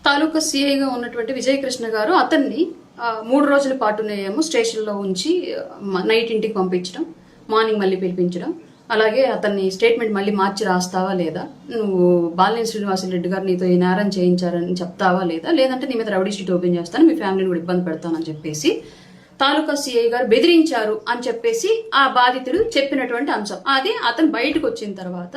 తాలూకా సిఐగా ఉన్నటువంటి విజయకృష్ణ గారు అతన్ని 3 రోజుల పాటునేమో స్టేషన్లో ఉంచి నైట్ ఇంటికి పంపించడం, మార్నింగ్ మళ్ళీ పిలిపించడం, అలాగే అతన్ని స్టేట్మెంట్ మళ్ళీ మార్చి రాస్తావా లేదా, నువ్వు బాలినేని శ్రీనివాసరెడ్డి గారు నీతో ఈ నేరం చేయించారని చెప్తావా లేదా, లేదంటే నీ మీద రౌడీ షీట్ ఓపెన్ చేస్తాను, మీ ఫ్యామిలీని కూడా ఇబ్బంది పెడతానని చెప్పేసి తాలూకా సిఐ గారు బెదిరించారు అని చెప్పేసి ఆ బాధితుడు చెప్పినటువంటి అంశం. అది అతను బయటకు వచ్చిన తర్వాత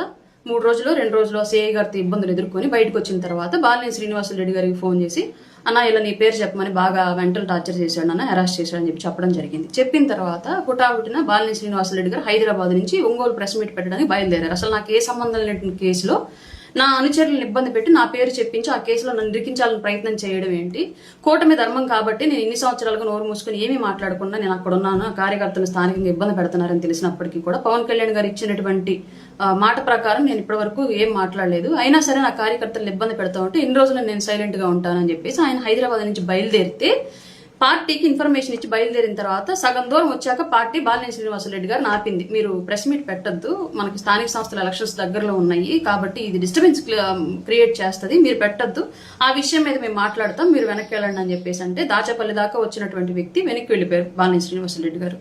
3 రోజులు 2 రోజులు సిఐ గారితో ఇబ్బందులు ఎదుర్కొని బయటకు వచ్చిన తర్వాత బాలినేని శ్రీనివాసరెడ్డి గారికి ఫోన్ చేసి అన్న ఇలా నీ పేరు చెప్పమని బాగా మెంటల్ టార్చర్ చేశాడు, అన్న అరెస్ట్ చేశాడని చెప్పి చెప్పడం జరిగింది. చెప్పిన తర్వాత పుట్టిన బాలినేని శ్రీనివాసరెడ్డి గారు హైదరాబాద్ నుంచి ఒంగోలు ప్రెస్ మీట్ పెట్టడానికి బయలుదేరారు. అసలు నాకు ఏ సంబంధం లేని కేసులో నా అనుచరులను ఇబ్బంది పెట్టి నా పేరు చెప్పించి ఆ కేసులో నన్ను ఇరికించాలని ప్రయత్నం చేయడం ఏంటి? కూటమి ధర్మం కాబట్టి నేను ఇన్ని సంవత్సరాలుగా నోరు మూసుకుని ఏమీ మాట్లాడకుండా నేను అక్కడ ఉన్నాను, కార్యకర్తలు స్థానికంగా ఇబ్బంది పెడుతున్నారని తెలిసినప్పటికీ కూడా పవన్ కళ్యాణ్ గారు ఇచ్చినటువంటి మాట ప్రకారం నేను ఇప్పటి వరకు ఏం మాట్లాడలేదు. అయినా సరే నా కార్యకర్తలను ఇబ్బంది పెడతా ఉంటే ఇన్ని రోజులు నేను సైలెంట్ గా ఉంటానని చెప్పేసి ఆయన హైదరాబాద్ నుంచి బయలుదేరితే పార్టీకి ఇన్ఫర్మేషన్ ఇచ్చి బయలుదేరిన తర్వాత సగం దూరం వచ్చాక పార్టీ బాలినేని శ్రీనివాసరెడ్డి గారు ఆపింది. మీరు ప్రెస్ మీట్ పెట్టద్దు, మనకి స్థానిక సంస్థల ఎలక్షన్స్ దగ్గరలో ఉన్నాయి కాబట్టి ఇది డిస్టర్బెన్స్ క్రియేట్ చేస్తుంది, మీరు పెట్టద్దు, ఆ విషయం మీద మేము మాట్లాడతాం, మీరు వెనక్కి వెళ్ళండి అని చెప్పేసి అంటే దాచేపల్లి దాకా వచ్చినటువంటి వ్యక్తి వెనక్కి వెళ్ళిపోయారు బాలినేని శ్రీనివాసరెడ్డి గారు.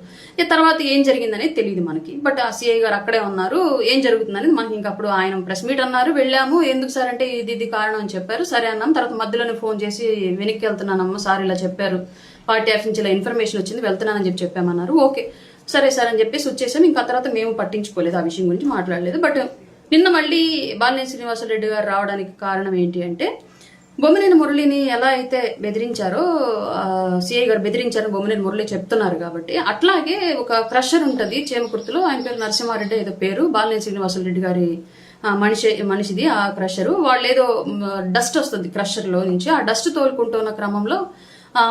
తర్వాత ఏం జరిగిందనేది తెలియదు మనకి, బట్ ఆ సిఐ గారు అక్కడే ఉన్నారు. ఏం జరుగుతుందనేది మనకి ఇంకా అప్పుడు ఆయన ప్రెస్ మీట్ అన్నారు, వెళ్ళాము, ఎందుకు సార్ అంటే ఇది కారణం అని చెప్పారు. సరే అన్నాం. తర్వాత మధ్యలోనే ఫోన్ చేసి వెనక్కి వెళ్తున్నానమ్మా, సార్ ఇలా చెప్పారు, పార్టీ ఆఫీస్ నుంచి ఇలా ఇన్ఫర్మేషన్ వచ్చింది, వెళ్తున్నానని చెప్పి చెప్పామన్నారు. ఓకే సరే సార్ అని చెప్పేసి వచ్చేసాం. ఇంకా తర్వాత మేము పట్టించుకోలేదు, ఆ విషయం గురించి మాట్లాడలేదు. బట్ నిన్న మళ్ళీ బాలినేని శ్రీనివాసరెడ్డి గారు రావడానికి కారణం ఏంటి అంటే బొమ్మినేని మురళిని ఎలా అయితే బెదిరించారో సిఐ గారు బెదిరించారని బొమ్మినేని మురళి చెప్తున్నారు కాబట్టి అట్లాగే ఒక క్రషర్ ఉంటుంది చేమకుర్తిలో, ఆయన పేరు నరసింహారెడ్డి ఏదో పేరు, బాలినేని శ్రీనివాసరెడ్డి గారి మనిషిది ఆ క్రషరు. వాళ్ళు ఏదో డస్ట్ వస్తుంది క్రషర్లో నుంచి, ఆ డస్ట్ తోలుకుంటున్న క్రమంలో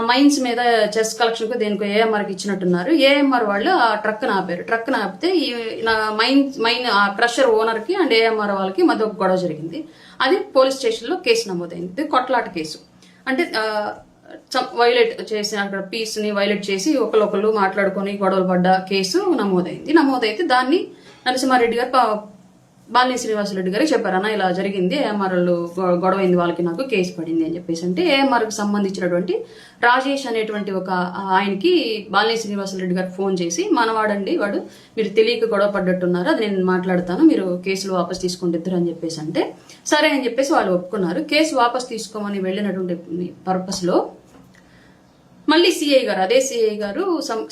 మైన్స్ మీద చెస్ కలెక్షన్ కు దేనికో ఏఎంఆర్కి ఇచ్చినట్టున్నారు. ఏఎంఆర్ వాళ్ళు ఆ ట్రక్ ఆపారు. ట్రక్ ఆపితే ఈ మైన్ ఆ క్రషర్ ఓనర్ కి అండ్ ఏఎంఆర్ వాళ్ళకి మధ్య ఒక గొడవ జరిగింది. అది పోలీస్ స్టేషన్ లో కేసు నమోదైంది, కొట్లాట కేసు. అంటే వైలేట్ చేసిన అక్కడ పీస్ ని వైలేట్ చేసి ఒకళ్ళు మాట్లాడుకొని గొడవలు పడ్డ కేసు నమోదైతే దాన్ని నరసింహారెడ్డి గారు బాలినేని శ్రీనివాసరెడ్డి గారికి చెప్పారు, అన్న ఇలా జరిగింది, ఏఎంఆర్లు గొడవైంది, వాళ్ళకి నాకు కేసు పడింది అని చెప్పేసి అంటే ఏఎంఆర్కి సంబంధించినటువంటి రాజేష్ అనేటువంటి ఒక ఆయనకి బాలినేని శ్రీనివాసరెడ్డి గారు ఫోన్ చేసి మనవాడండి వాడు, మీరు తెలియక గొడవ పడ్డట్టున్నారు, అది నేను మాట్లాడతాను, మీరు కేసులు వాపస్ తీసుకుంటారు అని చెప్పేసి అంటే సరే అని చెప్పేసి వాళ్ళు ఒప్పుకున్నారు. కేసు వాపస్ తీసుకోమని వెళ్ళినటువంటి పర్పస్ లో మళ్ళీ సిఐ గారు, అదే సిఐ గారు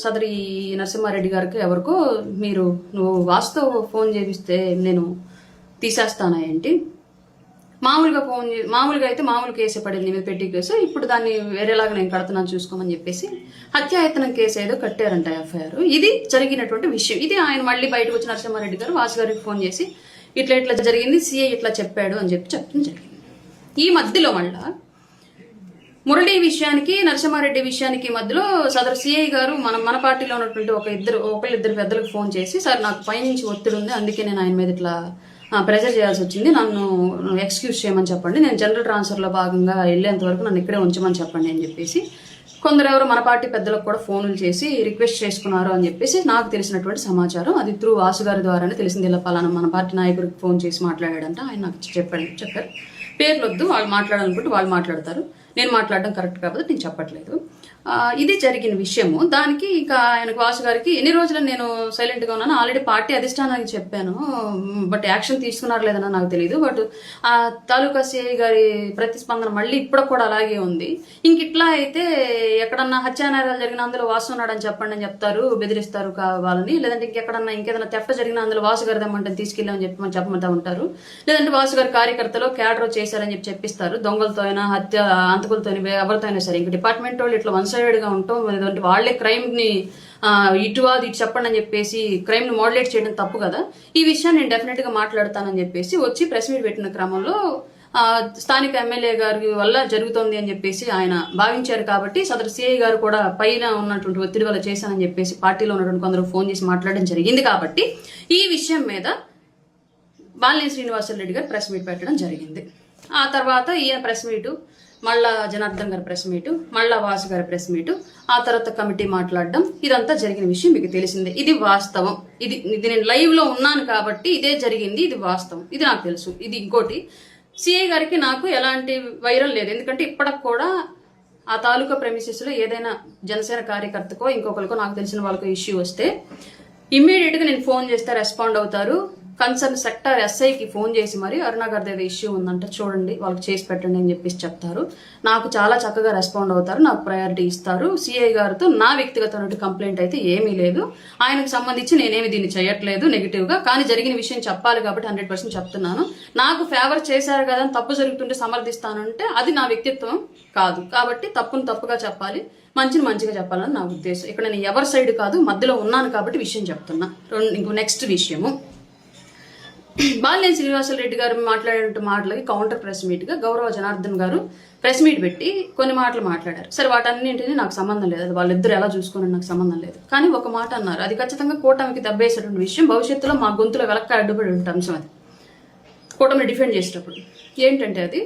సదరి నరసింహారెడ్డి గారికి ఎవరికో నువ్వు వాస్తవ ఫోన్ చేపిస్తే నేను తీసేస్తానా ఏంటి, మామూలుగా అయితే మామూలు కేసు పడింది మీద పెట్టి కేసు, ఇప్పుడు దాన్ని వేరేలాగా నేను కడుతున్నాను చూసుకోమని చెప్పేసి హత్యాయత్నం కేసు ఏదో కట్టారంట ఎఫ్ఐఆర్. ఇది జరిగినటువంటి విషయం. ఇది ఆయన మళ్ళీ బయటకు వచ్చి నరసింహారెడ్డి గారు వాసు గారికి ఫోన్ చేసి ఇట్లా జరిగింది, సిఐ ఇట్లా చెప్పాడు అని చెప్పడం జరిగింది. ఈ మధ్యలో మళ్ళా మురళి విషయానికి నరసింహారెడ్డి విషయానికి మధ్యలో సదరు సిఐ గారు మన పార్టీలో ఉన్నటువంటి ఒకళ్ళిద్దరు పెద్దలకు ఫోన్ చేసి, సార్ నాకు పైనుంచి ఒత్తిడి ఉంది, అందుకే నేను ఆయన మీద ఇట్లా ప్రెజర్ చేయాల్సి వచ్చింది, నన్ను ఎక్స్క్యూజ్ చేయమని చెప్పండి, నేను జనరల్ ట్రాన్స్ఫర్లో భాగంగా వెళ్ళేంత వరకు నన్ను ఇక్కడే ఉంచమని చెప్పండి అని చెప్పేసి కొందరు మన పార్టీ పెద్దలకు కూడా ఫోన్లు చేసి రిక్వెస్ట్ చేసుకున్నారు అని చెప్పేసి నాకు తెలిసినటువంటి సమాచారం. అది త్రూ వాసు గారి ద్వారానే తెలిసింది. ఇలా పలానా మన పార్టీ నాయకుడికి ఫోన్ చేసి మాట్లాడాడంట, ఆయన నాకు చెప్పారు. పేర్లు వద్దు, వాళ్ళు మాట్లాడాలనుకుంటే వాళ్ళు మాట్లాడతారు, నేను మాట్లాడడం కరెక్ట్ కాబట్టి నేను చెప్పట్లేదు. ఇది జరిగిన విషయము. దానికి ఇక ఆయనకు వాసు గారికి ఎన్ని రోజులు నేను సైలెంట్గా ఉన్నాను, ఆల్రెడీ పార్టీ అధిష్టానానికి చెప్పాను, బట్ యాక్షన్ తీసుకున్నారు లేదన్నా నాకు తెలియదు. బట్ ఆ తాలూకా సిఐ గారి ప్రతిస్పందన మళ్ళీ ఇప్పుడు కూడా అలాగే ఉంది. ఇంక ఇట్లా అయితే ఎక్కడన్నా హత్యానేరాలు జరిగిన అందులో వాసు ఉన్నాడని చెప్పండి అని చెప్తారు, బెదిరిస్తారు కావాలని, లేదంటే ఇంకేదైనా తెఫ్ట్ జరిగిన అందులో వాసు గారి దమ్మంటే తీసుకెళ్ళామని చెప్పమంటా ఉంటారు, లేదంటే వాసు గారి కార్యకర్తలు క్యాడర్ చేశారని చెప్పిస్తారు, దొంగలతో అయినా అంతకులతో ఎవరితో అయినా సరే. ఇంక డిపార్ట్మెంట్ వాళ్ళు ఇట్లా వన్ సైడెడ్ గా ఉంటాం, లేదంటే వాళ్లే క్రైమ్ ని ఇటు చెప్పండి అని చెప్పేసి క్రైమ్ ని మోడలేట్ చేయడం తప్పు కదా. ఈ విషయాన్ని నేను డెఫినెట్ గా మాట్లాడతానని చెప్పేసి వచ్చి ప్రెస్ మీట్ పెట్టిన క్రమంలో స్థానిక ఎమ్మెల్యే గారి వల్ల జరుగుతోంది అని చెప్పేసి ఆయన భావించారు కాబట్టి సదరు సిఐ గారు కూడా పైన ఉన్నటువంటి ఒత్తిడి వల్ల చేశానని చెప్పేసి పార్టీలో ఉన్నటువంటి కొందరు ఫోన్ చేసి మాట్లాడడం జరిగింది. కాబట్టి ఈ విషయం మీద బాలినేని శ్రీనివాసరెడ్డి గారు ప్రెస్ మీట్ పెట్టడం జరిగింది. ఆ తర్వాత ఈయన ప్రెస్ మీటు, మళ్ళా జనార్దన్ గారి ప్రెస్ మీటు, మళ్ళా వాసు గారి ప్రెస్ మీటు, ఆ తర్వాత కమిటీ మాట్లాడడం, ఇదంతా జరిగిన విషయం మీకు తెలిసిందే. ఇది వాస్తవం. ఇది నేను లైవ్ లో ఉన్నాను కాబట్టి ఇదే జరిగింది, ఇది వాస్తవం, ఇది నాకు తెలుసు. ఇది ఇంకోటి సిఐ గారికి నాకు ఎలాంటి వైరం లేదు. ఎందుకంటే ఇప్పటికి కూడా ఆ తాలూకా ప్రెమిసెస్లో ఏదైనా జనసేన కార్యకర్తకో ఇంకొకరికో నాకు తెలిసిన వాళ్ళకో ఇష్యూ వస్తే ఇమ్మీడియట్గా నేను ఫోన్ చేస్తే రెస్పాండ్ అవుతారు. కన్సర్న్ సెక్టార్ ఎస్ఐకి ఫోన్ చేసి మరి అరుణ గారిది ఏదో ఇష్యూ ఉందంటే చూడండి వాళ్ళకి చేసి పెట్టండి అని చెప్పేసి చెప్తారు. నాకు చాలా చక్కగా రెస్పాండ్ అవుతారు, నాకు ప్రయారిటీ ఇస్తారు. సిఐ గారితో నా వ్యక్తిగతమైన కంప్లైంట్ అయితే ఏమీ లేదు. ఆయనకు సంబంధించి నేనేమి దీన్ని చేయట్లేదు నెగిటివ్గా. కానీ జరిగిన విషయం చెప్పాలి కాబట్టి 100% చెప్తున్నాను. నాకు ఫేవర్ చేశారు కదా అని తప్పు జరుగుతుంటే సమర్థిస్తానంటే అది నా వ్యక్తిత్వం కాదు. కాబట్టి తప్పును తప్పుగా చెప్పాలి, మంచిని మంచిగా చెప్పాలని నా ఉద్దేశం. ఇక్కడ నేను ఎవరి సైడ్ కాదు, మధ్యలో ఉన్నాను కాబట్టి విషయం చెప్తున్నా. ఇంకో నెక్స్ట్ విషయము, బాలినేని శ్రీనివాసరెడ్డి గారు మాట్లాడే మాటలకి కౌంటర్ ప్రెస్ మీట్గా గౌరవ జనార్దన్ గారు ప్రెస్ మీట్ పెట్టి కొన్ని మాటలు మాట్లాడారు. సరే వాటన్నింటినీ నాకు సంబంధం లేదు, అది వాళ్ళిద్దరు ఎలా చూసుకుని నాకు సంబంధం లేదు. కానీ ఒక మాట అన్నారు, అది ఖచ్చితంగా కూటమికి దెబ్బేసేటువంటి విషయం, భవిష్యత్తులో మా గొంతులో వెలక్క అడ్డుపడి ఉంటే అంశం. అది కూటమిని డిఫెండ్ చేసేటప్పుడు ఏంటంటే అది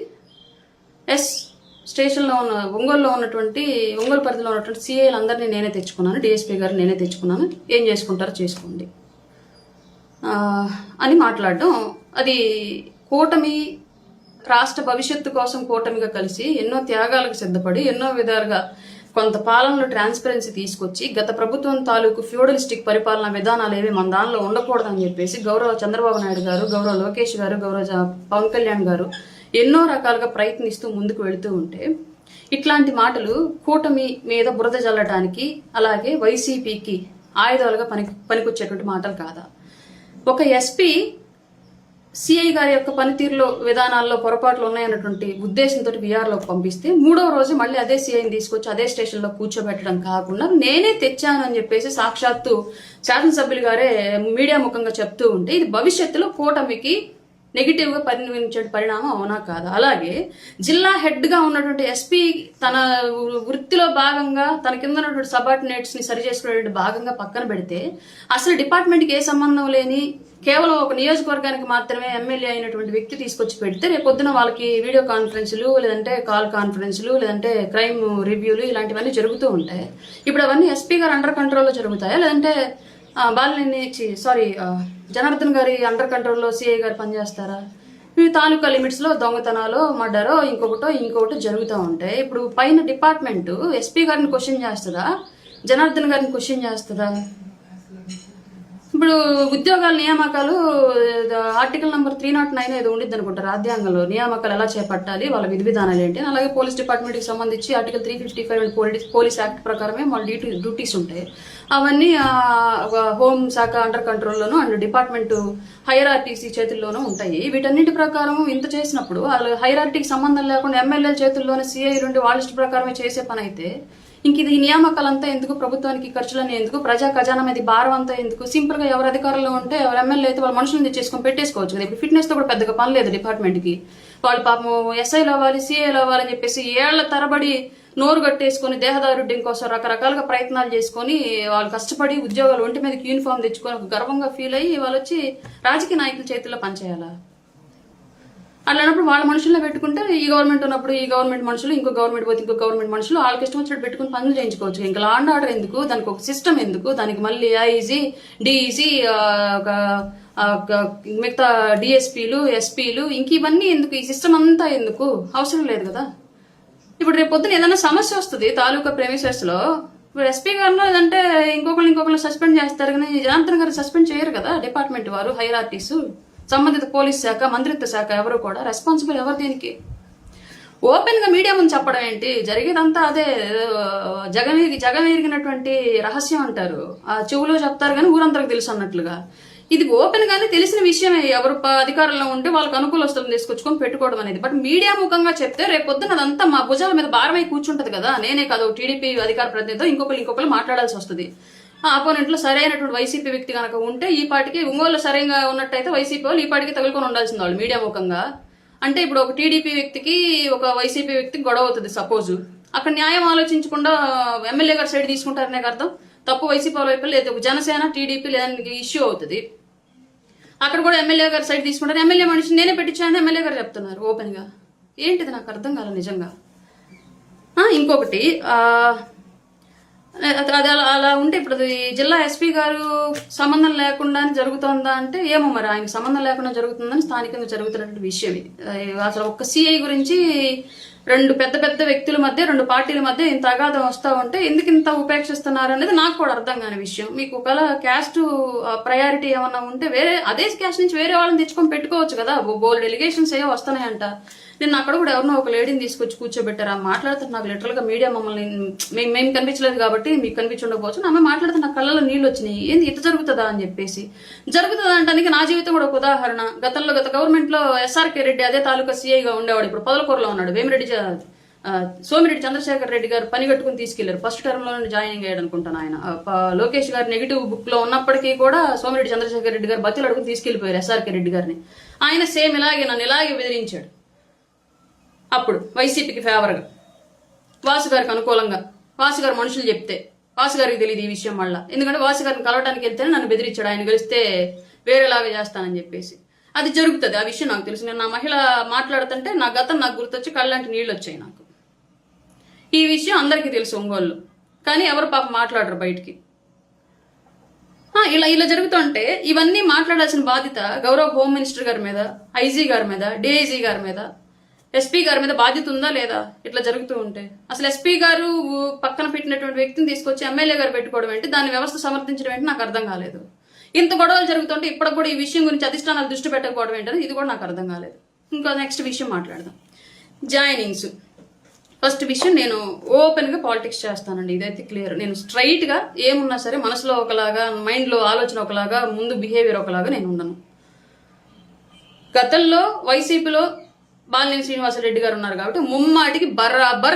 స్టేషన్లో ఉన్న ఒంగోలులో ఉన్నటువంటి ఒంగోలు పరిధిలో ఉన్నటువంటి సిఐలు అందరినీ నేనే తెచ్చుకున్నాను, డిఎస్పీ గారు నేనే తెచ్చుకున్నాను, ఏం చేసుకుంటారో చేసుకోండి అని మాట్లాడడం. అది కూటమి రాష్ట్ర భవిష్యత్తు కోసం కూటమిగా కలిసి ఎన్నో త్యాగాలకు సిద్ధపడి ఎన్నో విధాలుగా కొంత పాలనలో ట్రాన్స్పరెన్సీ తీసుకొచ్చి గత ప్రభుత్వం తాలూకు ఫ్యూడలిస్టిక్ పరిపాలనా విధానాలు ఏవి మన దానిలో ఉండకూడదని చెప్పేసి గౌరవ చంద్రబాబు నాయుడు గారు, గౌరవ లోకేష్ గారు, గౌరవ పవన్ కళ్యాణ్ గారు ఎన్నో రకాలుగా ప్రయత్నిస్తూ ముందుకు వెళుతూ ఉంటే ఇట్లాంటి మాటలు కూటమి మీద బురద జల్లడానికి అలాగే వైసీపీకి ఆయుధాలుగా పనికొచ్చేటువంటి మాటలు కాదా? ఒక ఎస్పీ సిఐ గారి యొక్క పనితీరులో విధానాల్లో పొరపాట్లు ఉన్నాయన్నటువంటి ఉద్దేశంతో వీఆర్లోకి పంపిస్తే మూడవ రోజు మళ్ళీ అదే సిఐని తీసుకొచ్చి అదే స్టేషన్లో కూర్చోబెట్టడం కాకుండా నేనే తెచ్చాను అని చెప్పేసి సాక్షాత్తు శాసనసభ్యులు గారే మీడియా ముఖంగా చెప్తూ ఉంటే ఇది భవిష్యత్తులో కూటమికి నెగిటివ్గా పరిణమించే పరిణామం అవునా కాదా? అలాగే జిల్లా హెడ్గా ఉన్నటువంటి ఎస్పీ తన వృత్తిలో భాగంగా తన కింద ఉన్నటువంటి సబార్డినేట్స్ని సరి చేసుకునే భాగంగా పక్కన పెడితే అసలు డిపార్ట్మెంట్కి ఏ సంబంధం లేని కేవలం ఒక నియోజకవర్గానికి మాత్రమే ఎమ్మెల్యే అయినటువంటి వ్యక్తి తీసుకొచ్చి పెడితే రేపొద్దున వాళ్ళకి వీడియో కాన్ఫరెన్సులు లేదంటే కాల్ కాన్ఫరెన్సులు లేదంటే క్రైమ్ రివ్యూలు ఇలాంటివన్నీ జరుగుతూ ఉంటాయి. ఇప్పుడు అవన్నీ ఎస్పీ గారు అండర్ కంట్రోల్లో జరుగుతాయా లేదంటే జనార్దన్ గారి అండర్ కంట్రోల్లో సిఐ గారు పనిచేస్తారా? ఇవి తాలూకా లిమిట్స్లో దొంగతనాలు, మర్డరో ఇంకొకటో జరుగుతూ ఉంటాయి. ఇప్పుడు పైన డిపార్ట్మెంట్ ఎస్పీ గారిని క్వశ్చన్ చేస్తుందా, జనార్దన్ గారిని క్వశ్చన్ చేస్తుందా? ఇప్పుడు ఉద్యోగాల నియామకాలు ఆర్టికల్ నెంబర్ 309 ఏదో ఉండిద్ది అనుకుంటా రాజ్యాంగంలో, నియామకాలు ఎలా చేపట్టాలి, వాళ్ళ విధి విధానాలు ఏంటి. అలాగే పోలీస్ డిపార్ట్మెంట్కి సంబంధించి ఆర్టికల్ 355 పోలీస్ యాక్ట్ ప్రకారమే వాళ్ళ డ్యూటీస్ ఉంటాయి. అవన్నీ హోమ్ శాఖ అండర్ కంట్రోల్లోనూ అండ్ డిపార్ట్మెంట్ హైరార్టీసీ చేతుల్లోనూ ఉంటాయి. వీటన్నిటి ప్రకారం ఇంత చేసినప్పుడు వాళ్ళు హైరార్టీకి సంబంధం లేకుండా ఎమ్మెల్యేల చేతుల్లోనే సిఐ నుండి వాళ్ళ ఇష్ట ప్రకారమే చేసే పని అయితే ఇంక ఇది నియామకాలంతా ఎందుకు, ప్రభుత్వానికి ఖర్చులన్నీ ఎందుకు, ప్రజా ఖజానా మీద భారం అంతా ఎందుకు? సింపుల్ గా ఎవరు అధికారంలో ఉంటే ఎవరు ఎమ్మెల్యే అయితే వాళ్ళ మనుషులను తెచ్చేసుకొని పెట్టేసుకోవచ్చు కదా. ఇప్పుడు ఫిట్నెస్ తో కూడా పెద్దగా పని లేదు డిపార్ట్మెంట్కి. వాళ్ళు పాపం ఎస్ఐలు అవ్వాలి, సిఐలు అవ్వాలని చెప్పేసి ఏళ్ల తరబడి నోరు కట్టేసుకొని దేహదారుడ్యం కోసం రకరకాలుగా ప్రయత్నాలు చేసుకొని వాళ్ళు కష్టపడి ఉద్యోగాలు ఒంటి మీదకి యూనిఫామ్ తెచ్చుకొని ఒక గర్వంగా ఫీల్ అయ్యి వాళ్ళు వచ్చి రాజకీయ నాయకుల చేతుల్లో పనిచేయాలా? అట్లానప్పుడు వాళ్ళ మనుషుల్లో పెట్టుకుంటే ఈ గవర్నమెంట్ ఉన్నప్పుడు ఈ గవర్నమెంట్ మనుషులు, ఇంకో గవర్నమెంట్ పోతే ఇంకో గవర్నమెంట్ మనుషులు వాళ్ళకి ఇష్టం వచ్చినట్టు పెట్టుకుని పనులు చేయించుకోవచ్చు. ఇంకా లా అండ్ ఆర్డర్ ఎందుకు, దానికి ఒక సిస్టమ్ ఎందుకు, దానికి మళ్ళీ ఐజీ, డిఈజీ, మిగతా డిఎస్పీలు, ఎస్పీలు, ఇంక ఇవన్నీ ఎందుకు? ఈ సిస్టమ్ అంతా ఎందుకు? అవసరం లేదు కదా. ఇప్పుడు రేపు పొద్దున ఏదైనా సమస్య వస్తుంది తాలూకా ప్రెమిసెస్లో, ఇప్పుడు ఎస్పీ గారిలో లేదంటే ఇంకొకరిని సస్పెండ్ చేస్తారు కానీ జనార్దన్ గారు సస్పెండ్ చేయరు కదా డిపార్ట్మెంట్ వారు, హైరార్టీస్, సంబంధిత పోలీస్ శాఖ, మంత్రిత్వ శాఖ ఎవరు కూడా. రెస్పాన్సిబుల్ ఎవరు దీనికి? ఓపెన్ గా మీడియా ముందు చెప్పడం ఏంటి? జరిగేదంతా అదే జగమెరిగినటువంటి రహస్యం అంటారు. ఆ చెవులో చెప్తారు కానీ ఊరంతరకు తెలుసు అన్నట్లుగా. ఇది ఓపెన్ గానే తెలిసిన విషయమే. ఎవరు అధికారంలో ఉంటే వాళ్ళకి అనుకూల వస్తువులను తీసుకొచ్చుకొని పెట్టుకోవడం అనేది. బట్ మీడియా ముఖంగా చెప్తే రేపొద్దున అదంతా మా భుజాల మీద భారమై కూర్చుంటది కదా. నేనే కాదు, టీడీపీ అధికార ప్రతినిధితో ఇంకొకరు మాట్లాడాల్సి వస్తుంది. ఆపోనెంట్లో సరైనటువంటి వైసీపీ వ్యక్తి కనుక ఉంటే ఈ పాటికి ఒంగోలు సరైనగా ఉన్నట్టయితే వైసీపీ వాళ్ళు ఈ పాటికి తగులుకొని ఉండాల్సింది వాళ్ళు మీడియా ముఖంగా. అంటే ఇప్పుడు ఒక టీడీపీ వ్యక్తికి ఒక వైసీపీ వ్యక్తికి గొడవ అవుతుంది సపోజ్, అక్కడ న్యాయం ఆలోచించకుండా ఎమ్మెల్యే గారు సైడ్ తీసుకుంటారనే అర్థం. తప్పు వైసీపీ వాళ్ళ వైపు లేదు, ఒక జనసేన టీడీపీ లేదని ఇష్యూ అవుతుంది. అక్కడ కూడా ఎమ్మెల్యే గారు సైడ్ తీసుకుంటారు. ఎమ్మెల్యే మనిషి నేనే పెట్టించానని ఎమ్మెల్యే గారు చెప్తున్నారు ఓపెన్ గా. ఏంటిది నాకు అర్థం కాదు నిజంగా. ఇంకొకటి అది అలా ఉంటే ఇప్పుడు ఈ జిల్లా ఎస్పీ గారు సంబంధం లేకుండా జరుగుతోందా అంటే ఏమో మరి ఆయనకు సంబంధం లేకుండా జరుగుతుందని స్థానికంగా జరుగుతున్నటువంటి విషయం ఇది. అసలు ఒక్క సిఐ గురించి రెండు పెద్ద పెద్ద వ్యక్తుల మధ్య, రెండు పార్టీల మధ్య ఇంత అగాధం వస్తా ఉంటే ఎందుకు ఇంత ఉపేక్షిస్తున్నారు అనేది నాకు కూడా అర్థం కాని విషయం. మీకు ఒకవేళ క్యాస్ట్ ప్రయారిటీ ఏమన్నా ఉంటే వేరే అదే క్యాస్ట్ నుంచి వేరే వాళ్ళని తెచ్చుకొని పెట్టుకోవచ్చు కదా. బోల్డ్ ఎలిగేషన్స్ ఏవో వస్తున్నాయంట. నేను అక్కడ కూడా ఎవరినో ఒక లేడీని తీసుకొచ్చి కూర్చోబెట్టారు. ఆ మాట్లాడుతున్న నాకు లిటరల్ గా మీడియా మమ్మల్ని మేము కనిపించలేదు కాబట్టి మీకు కనిపించి ఉండకపోవచ్చు. ఆమె మాట్లాడుతున్న నా కళ్ళలో నీళ్ళు వచ్చినాయి. ఏంది ఇట్లా జరుగుతుందా అని చెప్పేసి. జరుగుతుందా అంటానికి నా జీవితం కూడా ఒక ఉదాహరణ. గత గవర్నమెంట్ లో SRK రెడ్డి అదే తాలూకా సీఐగా ఉండేవాడు. ఇప్పుడు పొదలకూరులో ఉన్నాడు. వేమిరెడ్డి సోమిరెడ్డి చంద్రశేఖర్ రెడ్డి గారు పని కట్టుకుని తీసుకెళ్లారు. ఫస్ట్ టర్మ్ లోనే జాయినింగ్ అయ్యాడు అనుకుంటాను ఆయన. లోకేష్ గారు నెగిటివ్ బుక్ లో ఉన్నప్పటికీ కూడా సోమిరెడ్డి చంద్రశేఖర్ రెడ్డి గారు బతులు అడుగుని తీసుకెళ్లిపోయారు SRK రెడ్డి గారిని. ఆయన సేమ్ ఇలాగే నన్ను ఇలాగే బెదిరించాడు. అప్పుడు వైసీపీకి ఫేవర్గా, వాసు గారికి అనుకూలంగా, వాసు గారు మనుషులు చెప్తే వాసు గారికి తెలియదు ఈ విషయం మళ్ళా. ఎందుకంటే వాసు గారిని కలవడానికి వెళ్తేనే నన్ను బెదిరించాడు. ఆయన గెలిస్తే వేరేలాగా చేస్తానని చెప్పేసి. అది జరుగుతుంది, ఆ విషయం నాకు తెలుసు. నేను నా మహిళ మాట్లాడుతుంటే నా గతం నాకు గుర్తొచ్చి కళ్ళంటి నీళ్ళు వచ్చాయి నాకు. ఈ విషయం అందరికీ తెలుసు ఒంగోలు, కానీ ఎవరు పాప మాట్లాడరు బయటికి. ఇలా జరుగుతుంటే ఇవన్నీ మాట్లాడాల్సిన బాధ్యత గౌరవ హోమ్ మినిస్టర్ గారి మీద, ఐజీ గారి మీద, డిఐజీ గారి మీద, ఎస్పీ గారి మీద బాధ్యత ఉందా లేదా ఇట్లా జరుగుతూ ఉంటే? అసలు ఎస్పీ గారు పక్కన పెట్టినటువంటి వ్యక్తిని తీసుకొచ్చి ఎమ్మెల్యే గారు పెట్టుకోవడం ఏంటి, దాని వ్యవస్థ సమర్థించడం ఏంటి నాకు అర్థం కాలేదు. ఇంత గొడవలు జరుగుతుంటే ఇప్పటికి కూడా ఈ విషయం గురించి అధిష్టానాలు దృష్టి పెట్టకపోవడం ఏంటని ఇది కూడా నాకు అర్థం కాలేదు. ఇంకా నెక్స్ట్ విషయం మాట్లాడదాం. జాయినింగ్స్. ఫస్ట్ విషయం, నేను ఓపెన్ గా పాలిటిక్స్ చేస్తానండి, ఇదైతే క్లియర్. నేను స్ట్రైట్ గా ఏమున్నా సరే మనసులో ఒకలాగా, మైండ్ లో ఆలోచన ఒకలాగా, ముందు బిహేవియర్ ఒకలాగా నేను ఉండను. గతంలో వైసీపీలో బాలినేని శ్రీనివాసరెడ్డి గారు ఉన్నారు కాబట్టి ముమ్మాటికి బరాబర్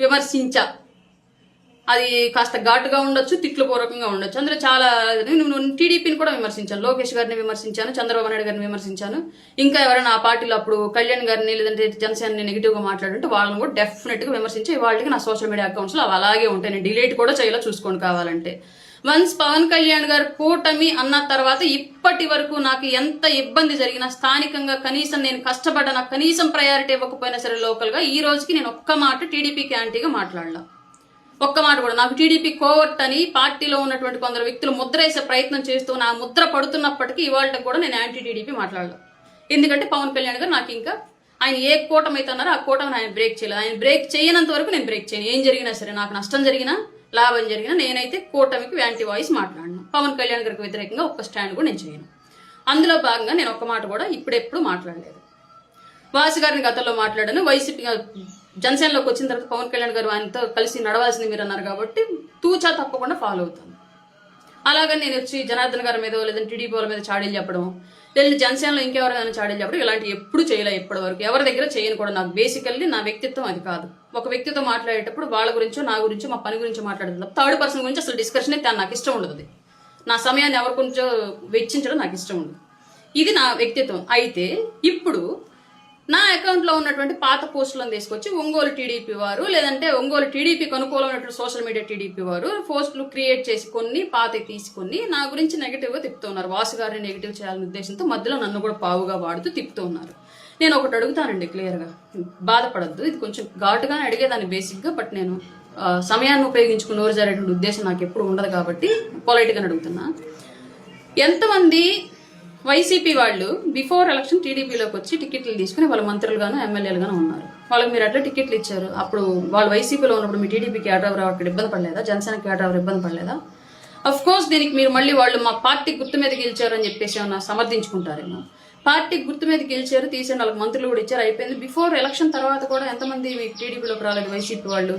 విమర్శించా. అది కాస్త ఘాటుగా ఉండొచ్చు, తిట్లు పూర్వకంగా ఉండొచ్చు. అందులో చాలా టీడీపీని కూడా విమర్శించాను, లోకేష్ గారిని విమర్శించాను, చంద్రబాబు నాయుడు గారిని విమర్శించాను. ఇంకా ఎవరైనా ఆ పార్టీలో అప్పుడు కళ్యాణ్ గారిని లేదంటే జనసేనని నెగిటివ్ గా మాట్లాడుంటే వాళ్ళని కూడా డెఫినెట్ గా విమర్శించి వాళ్ళకి నా సోషల్ మీడియా అకౌంట్స్ లో అవి అలాగే ఉంటాయి. నేను డిలీట్ కూడా చేయాలో చూసుకోండి కావాలంటే. వన్స్ పవన్ కళ్యాణ్ గారు కూటమి అన్న తర్వాత ఇప్పటి వరకు నాకు ఎంత ఇబ్బంది జరిగినా స్థానికంగా కనీసం నేను కష్టపడ్డా, నాకు కనీసం ప్రయారిటీ ఇవ్వకపోయినా సరే లోకల్ గా, ఈ రోజుకి నేను ఒక్క మాట టీడీపీకి యాంటీగా మాట్లాడలా. ఒక్క మాట కూడా. నాకు టీడీపీ కోవర్ట్ అని పార్టీలో ఉన్నటువంటి కొందరు వ్యక్తులు ముద్ర వేసే ప్రయత్నం చేస్తూ నా ముద్ర పడుతున్నప్పటికీ ఇవాళ కూడా నేను యాంటీ టీడీపీ మాట్లాడలా. ఎందుకంటే పవన్ కళ్యాణ్ గారు నాకు ఇంకా ఆయన ఏ కూటమి అయితే అన్నారో ఆ కూటమిని ఆయన బ్రేక్ చేయలేదు. ఆయన బ్రేక్ చేయనంత వరకు నేను బ్రేక్ చేయను. ఏం జరిగినా సరే, నాకు నష్టం జరిగినా లాభం జరిగినా నేనైతే కూటమికి యాంటీ వాయిస్ మాట్లాడను. పవన్ కళ్యాణ్ గారికి వ్యతిరేకంగా ఒక్క స్టాండ్ కూడా నేను చేయను. అందులో భాగంగా నేను ఒక్క మాట కూడా ఇప్పుడెప్పుడు మాట్లాడలేదు. వాసు గారిని గతంలో మాట్లాడాను. వైసీపీ జనసేనలోకి వచ్చిన తర్వాత పవన్ కళ్యాణ్ గారు ఆయనతో కలిసి నడవాల్సింది మీరు అన్నారు కాబట్టి తూచా తప్పకుండా ఫాలో అవుతాను. అలాగని నేను వచ్చి జనార్దన్ గారి మీద లేదంటే టీడీపీ వాళ్ళ మీద చాడీలు చెప్పడం, లేదంటే జనసేనలో ఇంకెవరైనా చాడీలు చెప్పడం, ఇలాంటివి ఎప్పుడు చేయలే. ఇప్పటి వరకు ఎవరి దగ్గర చేయను కూడా. నాకు బేసికల్లీ నా వ్యక్తిత్వం అది కాదు. ఒక వ్యక్తితో మాట్లాడేటప్పుడు వాళ్ళ గురించో, నా గురించో, మా పని గురించో మాట్లాడదు. థర్డ్ పర్సన్ గురించి అసలు డిస్కషన్ అయితే నాకు ఇష్టం ఉండదు. నా సమయాన్ని ఎవరి గురించో వెచ్చించడం నాకు ఇష్టం ఉండదు. ఇది నా వ్యక్తిత్వం. అయితే ఇప్పుడు నా అకౌంట్లో ఉన్నటువంటి పాత పోస్టులను తీసుకొచ్చి ఒంగోలు టీడీపీ వారు, లేదంటే ఒంగోలు టీడీపీకి అనుకూలమైనటువంటి సోషల్ మీడియా టీడీపీ వారు పోస్టులు క్రియేట్ చేసి కొన్ని పాత తీసుకొని నా గురించి నెగిటివ్గా తిప్పుతున్నారు. వాసు గారిని నెగిటివ్ చేయాలనే ఉద్దేశంతో మధ్యలో నన్ను కూడా పావుగా వాడుతూ తిప్పుతున్నారు. నేను ఒకటి అడుగుతానండి క్లియర్గా, బాధపడద్దు, ఇది కొంచెం ఘాటుగానే అడిగేదాన్ని బేసిక్గా. బట్ నేను సమయాన్ని ఉపయోగించుకుని నోరు జరిగేటువంటి ఉద్దేశం నాకు ఎప్పుడు ఉండదు కాబట్టి పొలైట్గా అడుగుతున్నా. ఎంతమంది వైసీపీ వాళ్ళు బిఫోర్ ఎలక్షన్ టీడీపీలోకి వచ్చి టికెట్లు తీసుకుని వాళ్ళ మంత్రులుగాను ఎమ్మెల్యేలుగాను ఉన్నారు. వాళ్ళకి మీరు ఎట్లా టికెట్లు ఇచ్చారు? అప్పుడు వాళ్ళు వైసీపీలో ఉన్నప్పుడు మీ టీడీపీకి ఏడావరు అక్కడ ఇబ్బంది పడలేదా? జనసేనకి ఏడావరు ఇబ్బంది పడలేదా? అఫ్ కోర్స్ దీనికి మీరు మళ్ళీ వాళ్ళు మా పార్టీ గుర్తు మీద గెలిచారు అని చెప్పేసి ఏమన్నా సమర్థించుకుంటారేమో. పార్టీ గుర్తు మీద గెలిచారు, తీసిన వాళ్ళకి మంత్రులు కూడా ఇచ్చారు, అయిపోయింది. బిఫోర్ ఎలక్షన్ తర్వాత కూడా ఎంతమంది మీకు టీడీపీలోకి రాలేదు వైసీపీ వాళ్ళు?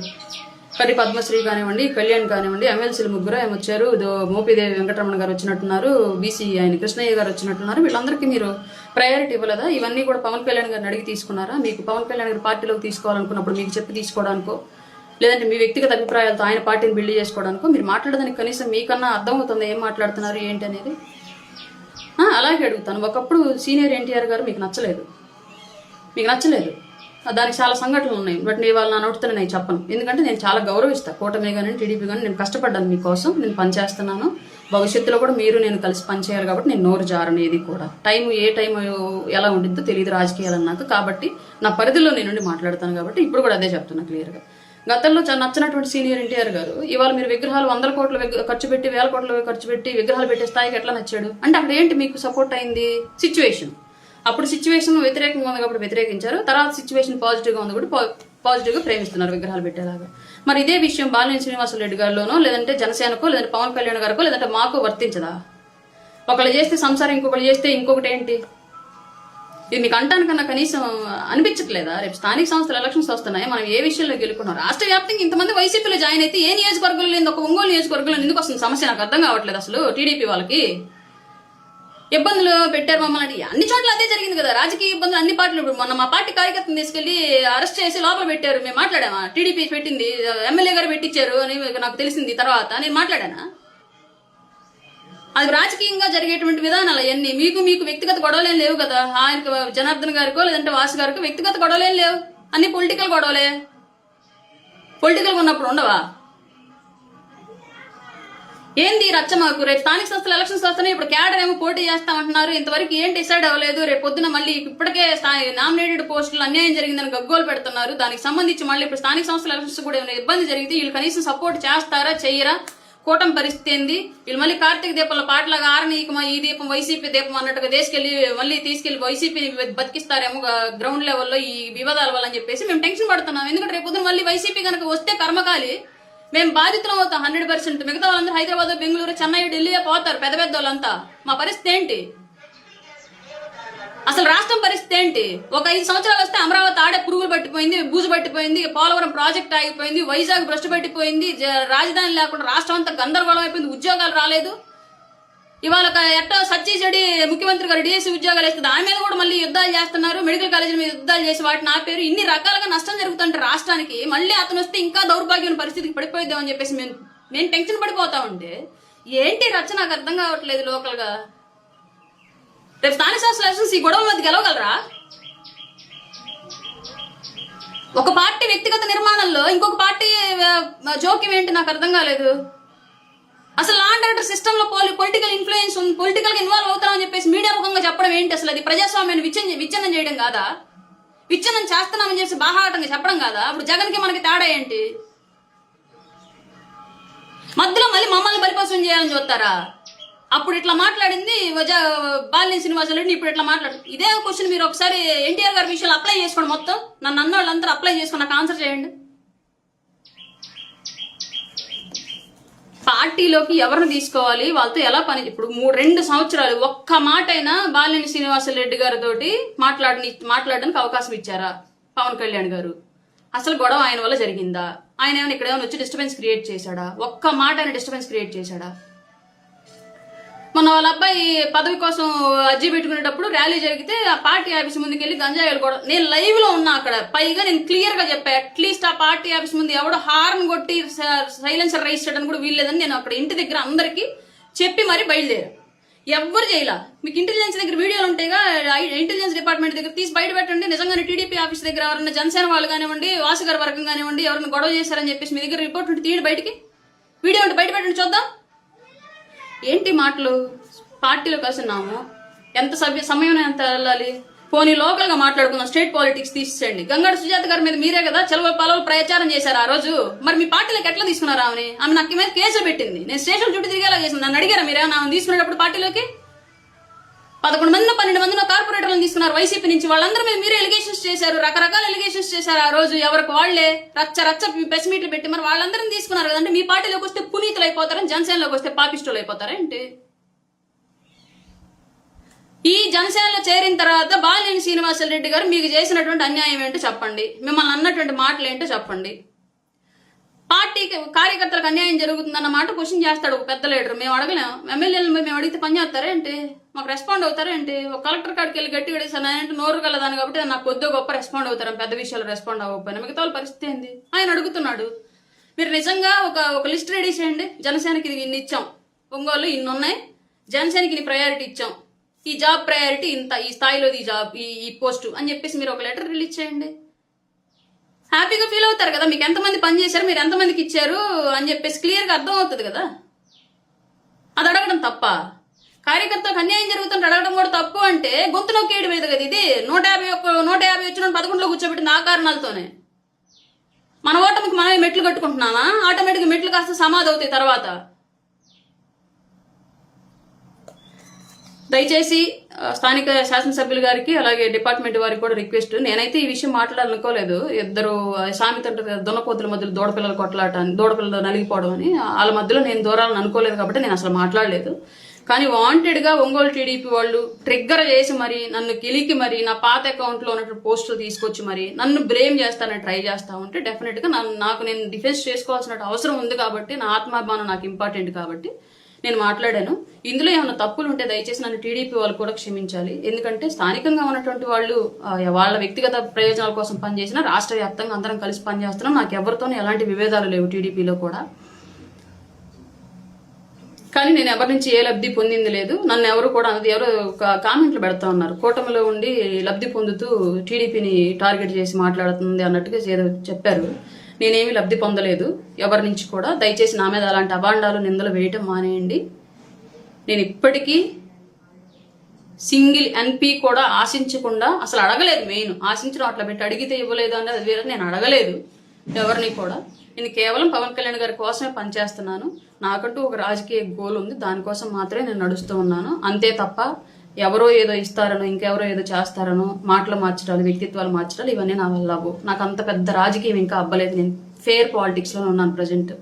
కరి పద్మశ్రీ కానివ్వండి, కళ్యాణ్ కానివ్వండి, ఎమ్మెల్సీలు ముగ్గురు ఏమి వచ్చారు. మోపిదేవి వెంకటరమణ గారు వచ్చినట్టున్నారు, బీసీ ఆయన కృష్ణయ్య గారు వచ్చినట్టున్నారు. వీళ్ళందరికీ మీరు ప్రయారిటీ ఇవ్వలేదా? ఇవన్నీ కూడా పవన్ కళ్యాణ్ గారిని అడిగి తీసుకున్నారా? మీకు పవన్ కళ్యాణ్ గారి పార్టీలోకి తీసుకోవాలనుకున్నప్పుడు మీకు చెప్పి తీసుకోవడానికో, లేదంటే మీ వ్యక్తిగత అభిప్రాయాలతో ఆయన పార్టీని బిల్డ్ చేసుకోవడానికో మీరు మాట్లాడడానికి కనీసం మీకన్నా అర్థమవుతుంది ఏం మాట్లాడుతున్నారు ఏంటి అనేది. అలాగే అడుగుతాను. ఒకప్పుడు సీనియర్ ఎన్టీఆర్ గారు మీకు నచ్చలేదు, దానికి చాలా సంఘటనలు ఉన్నాయి. బట్ నేను వాళ్ళ నా నోటితో నేను చెప్పను. ఎందుకంటే నేను చాలా గౌరవిస్తాను కూటమి కానీ టీడీపీ కానీ. నేను కష్టపడ్డాను మీకోసం, నేను పనిచేస్తున్నాను. భవిష్యత్తులో కూడా మీరు నేను కలిసి పనిచేయాలి కాబట్టి నేను నోరు జారను. ఏది కూడా ఏ టైం ఎలా ఉంటుందో తెలియదు రాజకీయాలు అన్నాక. కాబట్టి నా పరిధిలో నేను మాట్లాడతాను కాబట్టి ఇప్పుడు కూడా అదే చెప్తున్నా క్లియర్గా. గతంలో నచ్చినటువంటి సీనియర్ ఎన్టీఆర్ గారు ఇవాళ మీరు విగ్రహాలు 100 కోట్లు ఖర్చు పెట్టి 1000 కోట్లు ఖర్చు పెట్టి విగ్రహాలు పెట్టే స్థాయికి ఎట్లా నచ్చాడు అంటే అక్కడ ఏంటి మీకు సపోర్ట్ అయింది సిచ్యువేషన్. అప్పుడు సిచ్యువేషన్ వ్యతిరేకంగా ఉంది కాబట్టి వ్యతిరేకించారు, తర్వాత సిచ్యువేషన్ పాజిటివ్గా ఉంది కూడా పాజిటివ్గా ప్రేమిస్తున్నారు విగ్రహాలు పెట్టేలాగా. మరి ఇదే విషయం బాలినేని శ్రీనివాసరెడ్డి గారిలోనో లేదంటే జనసేనకో లేదంటే పవన్ కళ్యాణ్ గారికో లేదంటే మాకు వర్తించదా? ఒకళ్ళు చేస్తే సంసారం ఇంకొకళ్ళు చేస్తే ఇంకొకటి ఏంటి? ఇది మీకు అంటానికన్నా కనీసం అనిపించట్లేదా? రేపు స్థానిక సంస్థల ఎలక్షన్స్ వస్తున్నాయి, మనం ఏ విషయంలో గెలుపుకున్నాం? రాష్ట్ర వ్యాప్తంగా ఇంతమంది వైసీపీలో జాయిన్ అయితే ఏ నియోజకవర్గంలో లేదు, ఒక ఒంగోలు నియోజకవర్గంలో ఎందుకు వస్తుంది సమస్య? నాకు అర్థం కావట్లేదు అసలు. టీడీపీ వాళ్ళకి ఇబ్బందులు పెట్టారు మమ్మల్ని, అన్ని చోట్ల అదే జరిగింది కదా. రాజకీయ ఇబ్బందులు అన్ని పార్టీలు. ఇప్పుడు మొన్న మా పార్టీ కార్యకర్తను తీసుకెళ్లి అరెస్ట్ చేసి లోపల పెట్టారు. మేము మాట్లాడామా? టీడీపీ పెట్టింది, ఎమ్మెల్యే గారు పెట్టించారు అని నాకు తెలిసింది. తర్వాత నేను మాట్లాడానా? అది రాజకీయంగా జరిగేటువంటి విధానాలు అవన్నీ. మీకు వ్యక్తిగత గొడవలేం లేవు కదా. ఆయనకు జనార్దన్ గారికో లేదంటే వాసు గారికో వ్యక్తిగత గొడవలేం లేవు, అన్ని పొలిటికల్ గొడవలే. పొలిటికల్ ఉన్నప్పుడు ఉండవా? ఏంది రచ్చ మాకు? రేపు స్థానిక సంస్థల ఎలక్షన్స్ వస్తున్నాయి, ఇప్పుడు క్యాడర్ ఏమో పోటీ చేస్తామంటున్నారు, ఇంతవరకు ఏం డిసైడ్ అవ్వలేదు. రేపు పొద్దున మళ్ళీ ఇప్పటికే నామినేటెడ్ పోస్టులు అన్యాయం జరిగిందని గగ్గోలు పెడుతున్నారు. దానికి సంబంధించి మళ్ళీ ఇప్పుడు స్థానిక సంస్థల ఎలక్షన్స్ కూడా ఏమైనా ఇబ్బంది జరిగితే వీళ్ళు కనీసం సపోర్ట్ చేస్తారా చెయ్యరా? కూటమి పరిస్థితి ఏంది? వీళ్ళు మళ్ళీ కార్తీక దీపంలో పాటలాగా ఆరనీయకమా ఈ దీపం వైసీపీ దీపం అన్నట్టుగా తీసుకెళ్లి వైసీపీని బతికిస్తారేమో గ్రౌండ్ లెవెల్లో ఈ వివాదాల వల్ల అని చెప్పేసి మేము టెన్షన్ పడుతున్నాం. ఎందుకంటే రేపు పొద్దున మళ్ళీ వైసీపీ కనుక వస్తే కర్మకాలి మేము బాధితులం అవుతాం 100%. మిగతా వాళ్ళందరూ హైదరాబాద్, బెంగళూరు, చెన్నై, ఢిల్లీ పోతారు, పెద్ద పెద్ద వాళ్ళంతా. మా పరిస్థితి ఏంటి? అసలు రాష్ట్రం పరిస్థితి ఏంటి? ఒక 5 సంవత్సరాలు వస్తే అమరావతి ఆడే పురుగులు పట్టిపోయింది, బూజు పట్టిపోయింది, పోలవరం ప్రాజెక్ట్ ఆగిపోయింది, వైజాగ్ భ్రష్టు పట్టిపోయింది, రాజధాని లేకుండా రాష్ట్రం అంతా గందరగోళం అయిపోయింది, ఉద్యోగాలు రాలేదు. ఇవాళ ఎట్టో సచ్చి చెడి ముఖ్యమంత్రి గారు డిఎస్సీ ఉద్యోగాలు వేస్తే దాని మీద కూడా మళ్ళీ యుద్ధాలు చేస్తున్నారు, మెడికల్ కాలేజీల మీద యుద్ధాలు చేసి వాటిని ఆపేరు. ఇన్ని రకాలుగా నష్టం జరుగుతుంటే రాష్ట్రానికి మళ్ళీ అతను వస్తే ఇంకా దౌర్భాగ్యమైన పరిస్థితికి పడిపోయిద్దామని చెప్పేసి మేము టెన్షన్ పడిపోతా ఉంటే ఏంటి రచ్చ నాకు అర్థం కావట్లేదు. లోకల్ గా రేపు స్థానిక సంస్థల ఎలక్షన్స్ ఈ గొడవల మధ్య గెలవగలరా? ఒక పార్టీ వ్యక్తిగత నిర్మాణంలో ఇంకొక పార్టీ జోక్యం ఏంటి నాకు అర్థం కాలేదు. అసలు లా అండ్ ఆర్డర్ సిస్టమ్ లో పొలిటికల్ ఇన్ఫ్లుయెన్స్ ఉంది, పొలిటికల్ గా ఇన్వాల్వ్ అవుతామని చెప్పేసి మీడియా ముఖంగా చెప్పడం ఏంటి? అసలు అది ప్రజాస్వామ్యాన్ని విచ్ఛిన్నం చేయడం కాదా? విచ్ఛిన్నం చేస్తున్నామని చెప్పి బాహాటంగా చెప్పడం కాదా? అప్పుడు జగన్ కి మనకి తేడా ఏంటి? మధ్యలో మళ్ళీ మమ్మల్ని బలిపశం చేయాలని చూస్తారా? అప్పుడు ఇట్లా మాట్లాడింది బాలినేని శ్రీనివాసరెడ్డి, ఇప్పుడు ఇట్లా ఇదే క్వశ్చన్ మీరు ఒకసారి ఎన్టీఆర్ గారి విషయాలు అప్లై చేసుకోండి. మొత్తం నన్ను అన్న వాళ్ళందరూ అప్లై చేసుకుని నాకు ఆన్సర్ చేయండి. పార్టీలోకి ఎవరిని తీసుకోవాలి, వాళ్ళతో ఎలా పని? ఇప్పుడు 2 సంవత్సరాలు ఒక్క మాట అయినా బాలినేని శ్రీనివాసరెడ్డి గారితో మాట్లాడడానికి అవకాశం ఇచ్చారా పవన్ కళ్యాణ్ గారు? అసలు గొడవ ఆయన వల్ల జరిగిందా? ఆయన ఏమైనా ఇక్కడ ఏమైనా వచ్చి డిస్టర్బెన్స్ క్రియేట్ చేశాడా? ఒక్క మాట ఆయన డిస్టర్బెన్స్ క్రియేట్ చేశాడా? మొన్న వాళ్ళ అబ్బాయి పదవి కోసం అర్జీ పెట్టుకునేటప్పుడు ర్యాలీ జరిగితే ఆ పార్టీ ఆఫీస్ ముందుకు వెళ్ళి గంజాయిలు కూడా నేను లైవ్ లో ఉన్నా అక్కడ. పైగా నేను క్లియర్ గా చెప్పా, అట్లీస్ట్ ఆ పార్టీ ఆఫీస్ ముందు ఎవడో హార్న్ కొట్టి సైలెన్సర్ రైస్ చేయడానికి కూడా వీల్లేదని నేను అక్కడ ఇంటి దగ్గర అందరికి చెప్పి మరి బయలుదేరా. ఎవ్వరు చేయలా. మీకు ఇంటెలిజెన్స్ దగ్గర వీడియోలు ఉంటాయిగా, ఇంటెలిజెన్స్ డిపార్ట్మెంట్ దగ్గర తీసి బయట పెట్టండి. నిజంగానే టీడీపీ ఆఫీస్ దగ్గర ఎవరైనా జనసేన వాళ్ళు కానివ్వండి, వాసుగారి వర్గం కానివ్వండి, ఎవరైనా గొడవ చేశారని చెప్పేసి మీ దగ్గర రిపోర్ట్ ఉంటే తీయడు బయటికి, వీడియో ఉంటే బయట పెట్టండి చూద్దాం. ఏంటి మాటలు? పార్టీలో కలిసినాము, ఎంత సమయం ఎంత వెళ్ళాలి? పోనీ లోకల్ గా మాట్లాడుకున్నాం, స్టేట్ పాలిటిక్స్ తీసేయండి. గంగాడ సుజాత గారి మీద మీరే కదా చెలవ పలవలు ప్రచారం చేశారు ఆ రోజు. మరి మీ పార్టీలోకి ఎట్లా తీసుకున్నారు ఆమె నాకు మీద కేసు పెట్టింది. నేను స్టేషన్ చుట్టూ తిరిగేలా చేసింది. నన్ను అడిగారా మీరేమన్నా ఆమె తీసుకునేటప్పుడు పార్టీలోకి? 11 మందినో 12 మందినో కార్పొరేటర్లను తీసుకున్నారు వైసీపీ నుంచి. వాళ్ళందరూ మీద మీరే ఎలిగేషన్స్ చేశారు, రకరకాల ఎలిగేషన్స్ చేశారు ఆ రోజు. ఎవరికి వాళ్లే రచ్చ ప్రెస్ మీట్లు పెట్టి మరి వాళ్ళందరినీ తీసుకున్నారు కదంటే మీ పార్టీలోకి వస్తే పునీతులు అయిపోతారని, జనసేనలోకి వస్తే పాపిస్టులు అయిపోతారా ఏంటి? ఈ జనసేనలో చేరిన తర్వాత బాలినేని శ్రీనివాసరెడ్డి గారు మీకు చేసినటువంటి అన్యాయం ఏంటో చెప్పండి, మిమ్మల్ని అన్నటువంటి మాటలు ఏంటో చెప్పండి. పార్టీకి కార్యకర్తలకు అన్యాయం జరుగుతుందన్న మాట క్వశ్చన్ చేస్తాడు ఒక పెద్ద లీడర్. మేము అడగలేం, ఎమ్మెల్యేలు మేము అడిగితే పని చేస్తారా ఏంటి? మాకు రెస్పాండ్ అవుతారా ఏంటి? ఒక కలెక్టర్ కాడికి వెళ్ళి గట్టి గడిసాను అంటే నోరు కలదాను కాబట్టి నాకు కొద్దిగా గొప్ప రెస్పాండ్ అవుతారు, పెద్ద విషయాలు రెస్పాండ్ అవ్వకపోయినా. మిగతా వాళ్ళ పరిస్థితి ఏంది? ఆయన అడుగుతున్నాడు. మీరు నిజంగా ఒక లిస్ట్ రెడీ చేయండి. జనసేనకి ఇన్ని ఇచ్చాం, ఒంగోలు ఇన్ని ఉన్నాయి, జనసేనకి ఇన్ని ప్రయారిటీ ఇచ్చాం, ఈ జాబ్ ప్రయారిటీ ఇంత, ఈ స్థాయిలో ఈ జాబ్ ఈ పోస్టు అని చెప్పేసి మీరు ఒక లెటర్ రిలీజ్ చేయండి. హ్యాపీగా ఫీల్ అవుతారు కదా, మీకు ఎంతమంది పని చేశారు, మీరు ఎంతమందికి ఇచ్చారు అని చెప్పేసి క్లియర్గా అర్థం అవుతుంది కదా. అది అడగడం తప్ప? కార్యకర్తలకు అన్యాయం జరుగుతుంటే అడగడం కూడా తప్పు అంటే గొంతు నొక్కేయడం మీద కదా ఇది. 150 వచ్చిన 11లో కూర్చోబెట్టింది ఆ కారణాలతోనే. మన ఓటమికి మనమే మెట్లు కట్టుకుంటున్నామా? ఆటోమేటిక్గా మెట్లు కాస్త సమాధి అవుతాయి తర్వాత. దయచేసి స్థానిక శాసనసభ్యులు గారికి అలాగే డిపార్ట్మెంట్ వారికి కూడా రిక్వెస్ట్. నేనైతే ఈ విషయం మాట్లాడాలనుకోలేదు. ఇద్దరు సామెత ఉంటుంది కదా, దున్నపోతుల మధ్యలో దూడపిల్లలు కొట్లాట అని, దూడపిల్లలు నలిగిపోవడం అని. వాళ్ళ మధ్యలో నేను దూరాలని అనుకోలేదు కాబట్టి నేను అసలు మాట్లాడలేదు. కానీ వాంటెడ్గా ఒంగోలు టీడీపీ వాళ్ళు ట్రిగ్గర్ చేసి మరి నన్ను కిలికి మరి నా పాత అకౌంట్లో ఉన్నటువంటి పోస్టులు తీసుకొచ్చి మరి నన్ను బ్లేమ్ చేస్తానని ట్రై చేస్తా ఉంటే డెఫినెట్గా నాకు నేను డిఫెన్స్ చేసుకోవాల్సిన అవసరం ఉంది కాబట్టి, నా ఆత్మాభిమానం నాకు ఇంపార్టెంట్ కాబట్టి నేను మాట్లాడాను. ఇందులో ఏమైనా తప్పులు ఉంటే దయచేసి నన్ను టీడీపీ వాళ్ళు కూడా క్షమించాలి. ఎందుకంటే స్థానికంగా ఉన్నటువంటి వాళ్ళు వాళ్ళ వ్యక్తిగత ప్రయోజనాల కోసం పనిచేసినా రాష్ట్ర వ్యాప్తంగా అందరం కలిసి పనిచేస్తున్నాం. నాకు ఎవరితోనూ ఎలాంటి విభేదాలు లేవు టీడీపీలో కూడా. కానీ నేను ఎవరి నుంచి ఏ లబ్ధి పొందింది లేదు. నన్ను ఎవరు కూడా ఎవరో కామెంట్లు పెడతా ఉన్నారు, కూటమిలో ఉండి లబ్ధి పొందుతూ టీడీపీని టార్గెట్ చేసి మాట్లాడుతుంది అన్నట్టుగా ఏదో చెప్పారు. నేనేమి లబ్ధి పొందలేదు ఎవరి నుంచి కూడా. దయచేసి నా మీద అలాంటి అభాండాలు నిందలు వేయటం మానేయండి. నేను ఇప్పటికీ సింగిల్ ఎన్పీ కూడా ఆశించకుండా, అసలు అడగలేదు. మెయిన్ ఆశించడం అట్లా పెట్టి అడిగితే ఇవ్వలేదు అంటే అది వేరే. నేను అడగలేదు ఎవరిని కూడా. నేను కేవలం పవన్ కళ్యాణ్ గారి కోసమే పనిచేస్తున్నాను. నాకంటూ ఒక రాజకీయ గోల్ ఉంది, దానికోసం మాత్రమే నేను నడుస్తూ ఉన్నాను. అంతే తప్ప ఎవరో ఏదో ఇస్తారనో ఇంకెవరో ఏదో చేస్తారనో మాటలు మార్చడాలు, వ్యక్తిత్వాలు మార్చడాలు ఇవన్నీ నా వల్ల అవ్వవు. నాకు అంత పెద్ద రాజకీయం ఇంకా అవ్వలేదు. నేను ఫేర్ పాలిటిక్స్లో ఉన్నాను ప్రజెంట్.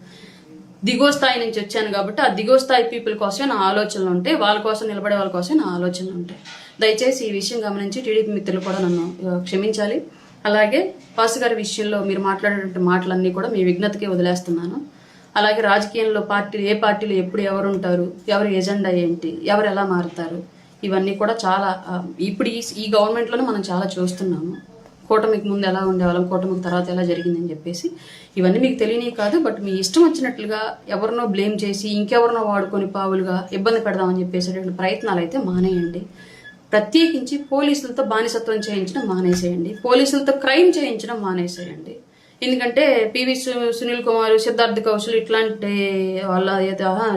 దిగువ స్థాయి నుంచి వచ్చాను కాబట్టి ఆ దిగువ స్థాయి పీపుల్ కోసమే నా ఆలోచనలు ఉంటాయి, వాళ్ళ కోసం నిలబడే వాళ్ళ కోసమే నా ఆలోచనలు ఉంటాయి. దయచేసి ఈ విషయం గమనించి టీడీపీ మిత్రులు కూడా నన్ను క్షమించాలి. అలాగే పాస్ గారి విషయంలో మీరు మాట్లాడేటువంటి మాటలన్నీ కూడా మీ విజ్ఞతకే వదిలేస్తున్నాను. అలాగే రాజకీయంలో ఏ పార్టీలు ఎప్పుడు ఎవరు ఉంటారు, ఎవరి ఎజెండా ఏంటి, ఎవరు ఎలా మారుతారు, ఇవన్నీ కూడా చాలా ఇప్పుడు ఈ గవర్నమెంట్లోనే మనం చాలా చూస్తున్నాము. కూటమికి ముందు ఎలా ఉండేవాళ్ళం, కూటమికి తర్వాత ఎలా జరిగిందని చెప్పేసి ఇవన్నీ మీకు తెలియని కాదు. బట్ మీ ఇష్టం వచ్చినట్లుగా ఎవరినో బ్లేమ్ చేసి ఇంకెవరినో వాడుకొని పావులుగా ఇబ్బంది పెడదామని చెప్పేసేటువంటి ప్రయత్నాలు అయితే మానేయండి. ప్రత్యేకించి పోలీసులతో బానిసత్వం చేయించడం మానేసేయండి, పోలీసులతో క్రైమ్ చేయించడం మానేసేయండి. ఎందుకంటే పివి సునీల్ కుమార్, సిద్ధార్థ కౌశల్ ఇట్లాంటి వాళ్ళ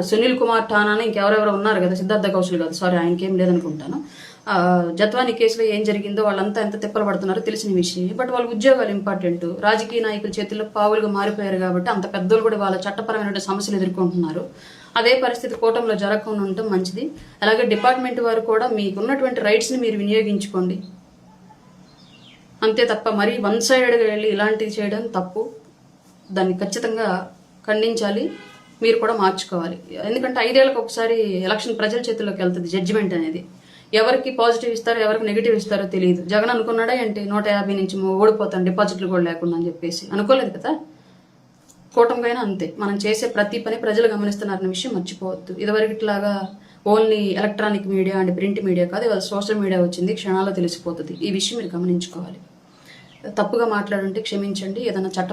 సునీల్ కుమార్ ఠానాని ఇంకెవరెవరో ఉన్నారు కదా, సిద్ధార్థ కౌశల్ కాదు, సారీ ఆయనకేం లేదనుకుంటాను. జత్వాని కేసులో ఏం జరిగిందో వాళ్ళంతా ఎంత తిప్పలు పడుతున్నారో తెలిసిన విషయం. బట్ వాళ్ళ ఉద్యోగాలు ఇంపార్టెంట్. రాజకీయ నాయకుల చేతుల్లో పావులుగా మారిపోయారు కాబట్టి అంత పెద్దలు కూడా వాళ్ళ చట్టపరమైన సమస్యలు ఎదుర్కొంటున్నారు. అదే పరిస్థితి కూటమిలో జరగకుండా ఉండటం మంచిది. అలాగే డిపార్ట్మెంట్ వారు కూడా మీకున్నటువంటి రైట్స్ని మీరు వినియోగించుకోండి. అంతే తప్ప మరీ వన్ సైడెడ్గా వెళ్ళి ఇలాంటివి చేయడం తప్పు. దాన్ని ఖచ్చితంగా ఖండించాలి. మీరు కూడా మార్చుకోవాలి. ఎందుకంటే 5 ఏళ్ళకి ఒకసారి ఎలక్షన్ ప్రజల చేతుల్లోకి వెళ్తుంది. జడ్జిమెంట్ అనేది ఎవరికి పాజిటివ్ ఇస్తారో ఎవరికి నెగిటివ్ ఇస్తారో తెలియదు. జగన్ అనుకున్నాడా ఏంటి 150 నుంచి ఓడిపోతాను డిపాజిట్లు కూడా లేకుండా అని చెప్పేసి? అనుకోలేదు కదా. కూటమికైనా అంతే. మనం చేసే ప్రతి పని ప్రజలు గమనిస్తున్నారన్న విషయం మర్చిపోవద్దు. ఇదివరకులాగా only electronic media and print media కాదు, ఇవాళ సోషల్ మీడియా వచ్చింది, క్షణాల్లో తెలిసిపోతుంది. ఈ విషయం మీరు గమనించుకోవాలి. తప్పుగా మాట్లాడుంటే క్షమించండి. ఏదైనా చట్ట